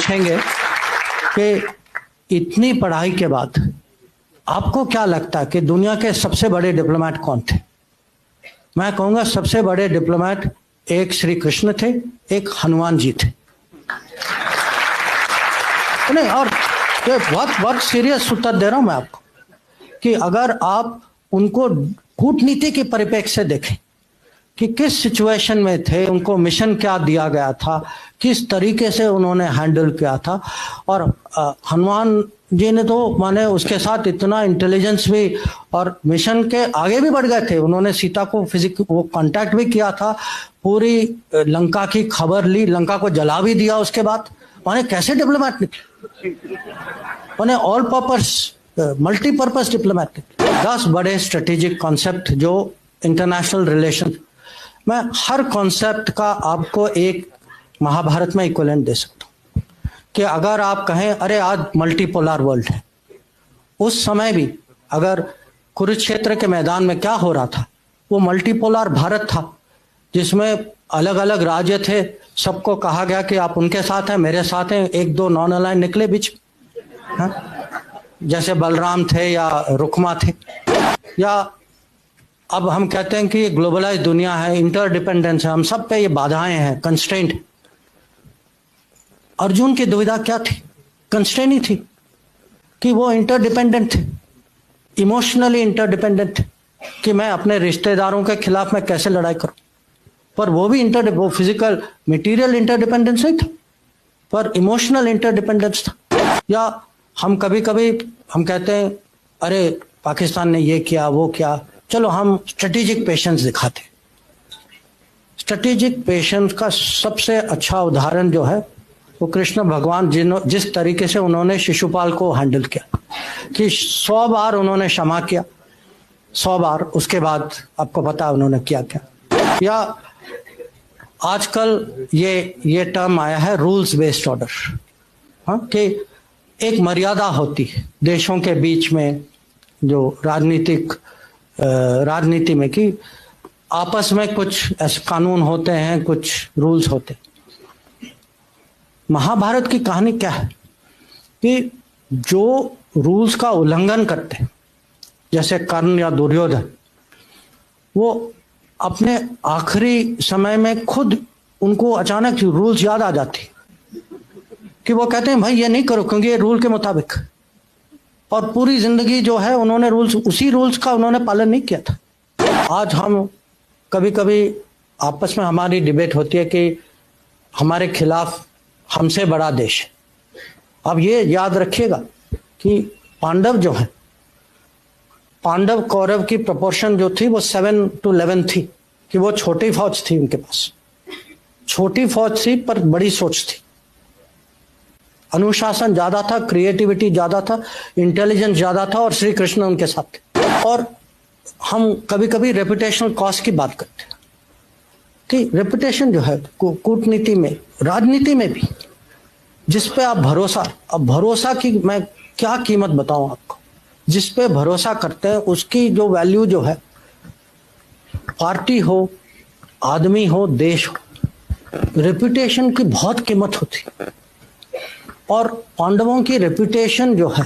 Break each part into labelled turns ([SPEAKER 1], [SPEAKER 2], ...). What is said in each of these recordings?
[SPEAKER 1] पूछेंगे कि इतनी पढ़ाई के बाद आपको क्या लगता है कि दुनिया के सबसे बड़े डिप्लोमेट कौन थे? मैं कहूंगा सबसे बड़े डिप्लोमेट एक श्री कृष्ण थे, एक हनुमान जी थे। नहीं, और बहुत बहुत सीरियस उत्तर दे रहा हूं मैं आपको कि अगर आप उनको कूटनीति के परिप्रेक्ष्य से देखें कि किस सिचुएशन में थे, उनको मिशन क्या दिया गया था, किस तरीके से उन्होंने हैंडल किया था। और हनुमान जी ने तो माने उसके साथ इतना इंटेलिजेंस भी और मिशन के आगे भी बढ़ गए थे। उन्होंने सीता को वो कांटेक्ट भी किया था, पूरी लंका की खबर ली, लंका को जला भी दिया उसके बाद। माने कैसे डिप्लोमेट निकले, माने ऑल पर्पस मल्टीपर्पज डिप्लोमेट। 10 बड़े स्ट्रेटेजिक कॉन्सेप्ट जो इंटरनेशनल रिलेशन, मैं हर कॉन्सेप्ट का आपको एक महाभारत में इक्विवेलेंट दे सकता हूं कि अगर आप कहें अरे आज मल्टीपोलर वर्ल्ड है, उस समय भी अगर कुरुक्षेत्र के मैदान में क्या हो रहा था, वो मल्टीपोलर भारत था जिसमें अलग अलग राज्य थे। सबको कहा गया कि आप उनके साथ हैं, मेरे साथ हैं। 1-2 नॉन अलाइन निकले बीच, जैसे बलराम थे या रुक्मा थे। या अब हम कहते हैं कि ग्लोबलाइज दुनिया है, इंटरडिपेंडेंस है, हम सब पे ये बाधाएं हैं, कंस्ट्रेंट। अर्जुन की दुविधा क्या थी? कंस्ट्रेंट ही थी कि वो इंटरडिपेंडेंट थे, इमोशनली इंटरडिपेंडेंट थे कि मैं अपने रिश्तेदारों के खिलाफ मैं कैसे लड़ाई करूं। पर वो भी वो फिजिकल मटेरियल इंटरडिपेंडेंस नहीं था, पर इमोशनल इंटरडिपेंडेंस था। या हम कभी कभी हम कहते हैं अरे पाकिस्तान ने ये किया वो किया, चलो हम स्ट्रेटेजिक पेशेंस दिखाते। स्ट्रेटेजिक पेशेंस का सबसे अच्छा उदाहरण जो है वो कृष्ण भगवान जिस तरीके से उन्होंने शिशुपाल को हैंडल किया कि 100 बार उन्होंने क्षमा किया, 100 बार। उसके बाद आपको पता है उन्होंने किया क्या। या आजकल ये टर्म आया है रूल्स बेस्ड ऑर्डर, हाँ, कि एक मर्यादा होती है देशों के बीच में, जो राजनीति में, कि आपस में कुछ ऐसे कानून होते हैं, कुछ रूल्स होते हैं। महाभारत की कहानी क्या है कि जो रूल्स का उल्लंघन करते हैं, जैसे कर्ण या दुर्योधन, वो अपने आखिरी समय में खुद उनको अचानक रूल्स याद आ जाती कि वो कहते हैं भाई ये नहीं करो क्योंकि ये रूल के मुताबिक, और पूरी जिंदगी जो है उन्होंने उसी रूल्स का उन्होंने पालन नहीं किया था। आज हम कभी कभी आपस में हमारी डिबेट होती है कि हमारे खिलाफ हमसे बड़ा देश है। अब ये याद रखिएगा कि पांडव जो है, पांडव कौरव की प्रोपोर्शन जो थी वो 7-11 थी, कि वो छोटी फौज थी, उनके पास छोटी फौज थी पर बड़ी सोच थी, अनुशासन ज्यादा था, क्रिएटिविटी ज्यादा था, इंटेलिजेंस ज्यादा था, और श्री कृष्ण उनके साथ थे। और हम कभी कभी रेपुटेशनल कॉस्ट की बात करते हैं कि रेपुटेशन जो है कूटनीति में, राजनीति में भी, जिस पे आप भरोसा, अब भरोसा की मैं क्या कीमत बताऊं आपको, जिस पे भरोसा करते हैं उसकी जो वैल्यू जो है, पार्टी हो, आदमी हो, देश हो, रेपुटेशन की बहुत कीमत होती। और पांडवों की रेपुटेशन जो है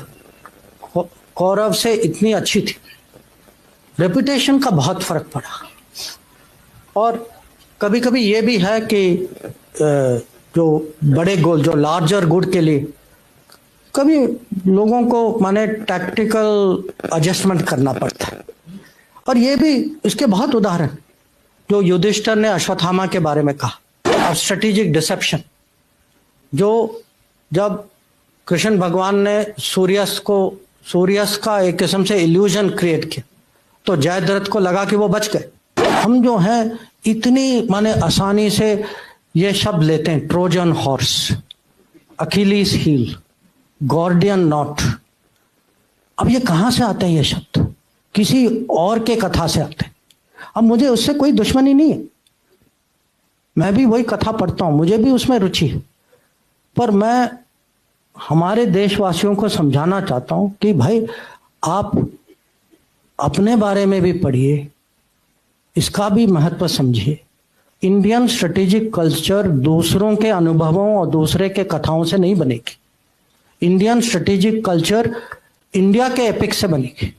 [SPEAKER 1] कौरव से इतनी अच्छी थी, रेपुटेशन का बहुत फर्क पड़ा। और कभी कभी ये भी है कि जो बड़े गोल, जो लार्जर गुड के लिए कभी लोगों को माने टैक्टिकल एडजस्टमेंट करना पड़ता है। और ये भी इसके बहुत उदाहरण, जो युधिष्ठिर ने अश्वत्थामा के बारे में कहा, और स्ट्रेटेजिक डिसेप्शन, जो जब कृष्ण भगवान ने सूर्यास्त का एक किस्म से इल्यूजन क्रिएट किया तो जयद्रथ को लगा कि वो बच गए। हम जो हैं इतनी माने आसानी से ये शब्द लेते हैं, Trojan horse, Achilles heel, Gordian knot. अब ये कहां से आते हैं ये शब्द? किसी और के कथा से आते हैं। अब मुझे उससे कोई दुश्मनी नहीं है, मैं भी वही कथा पढ़ता हूं, मुझे भी उसमें रुचि है, पर मैं हमारे देशवासियों को समझाना चाहता हूं कि भाई आप अपने बारे में भी पढ़िए, इसका भी महत्व समझिए, इंडियन स्ट्रेटेजिक कल्चर दूसरों के अनुभवों और दूसरे के कथाओं से नहीं बनेगी। इंडियन स्ट्रेटेजिक कल्चर इंडिया के एपिक से बनेगी।